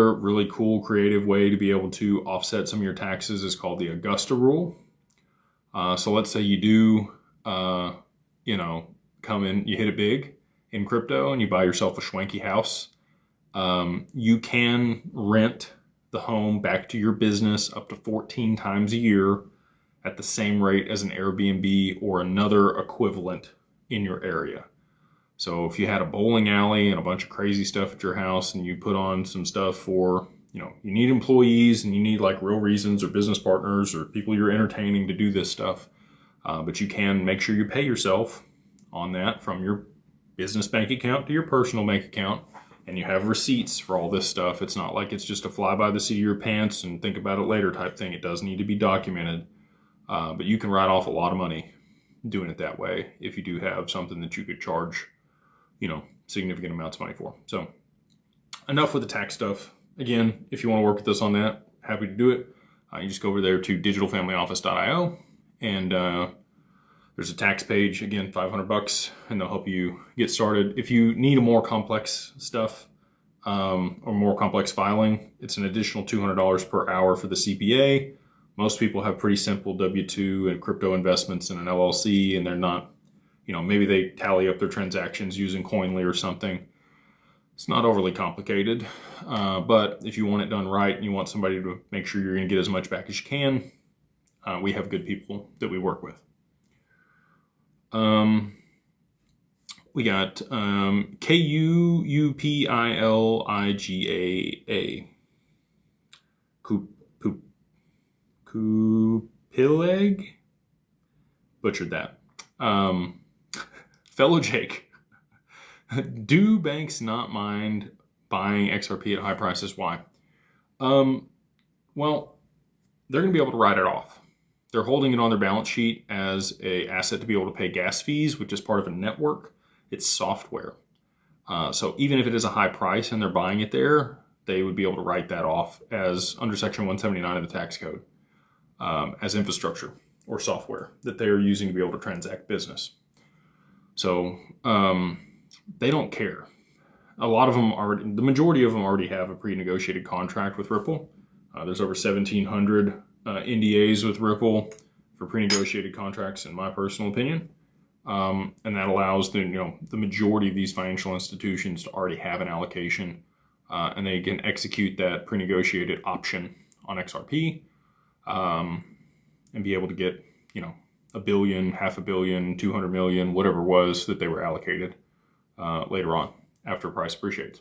really cool, creative way to be able to offset some of your taxes is called the Augusta rule. So let's say you do, come in, you hit it big in crypto and you buy yourself a schwanky house. You can rent the home back to your business up to 14 times a year at the same rate as an Airbnb or another equivalent in your area. So if you had a bowling alley and a bunch of crazy stuff at your house and you put on some stuff for, you need employees and you need like real reasons or business partners or people you're entertaining to do this stuff. But you can make sure you pay yourself on that from your business bank account to your personal bank account. And you have receipts for all this stuff. It's not like it's just a fly by the seat of your pants and think about it later type thing. It does need to be documented. But you can write off a lot of money doing it that way if you do have something that you could charge, significant amounts of money for. So enough with the tax stuff. Again, if you want to work with us on that, happy to do it. You just go over there to digitalfamilyoffice.io and there's a tax page, again, $500, and they'll help you get started. If you need a more complex stuff or more complex filing, it's an additional $200 per hour for the CPA. Most people have pretty simple W-2 and crypto investments in an LLC, and they're not, maybe they tally up their transactions using Coinly or something. It's not overly complicated, but if you want it done right and you want somebody to make sure you're going to get as much back as you can, we have good people that we work with. We got Kuupiligaa. Kupileg? Butchered that. Fellow Jake. Do banks not mind buying XRP at high prices? Why? Well, they're going to be able to write it off. They're holding it on their balance sheet as an asset to be able to pay gas fees, which is part of a network. It's software. So even if it is a high price and they're buying it there, they would be able to write that off as under Section 179 of the tax code as infrastructure or software that they are using to be able to transact business. So they don't care. A lot of them the majority of them already have a pre-negotiated contract with Ripple. There's over 1,700 NDAs with Ripple for pre-negotiated contracts, in my personal opinion. And that allows the majority of these financial institutions to already have an allocation and they can execute that pre-negotiated option on XRP and be able to get, $1 billion, $500 million, 200 million, whatever it was that they were allocated later on after price appreciates.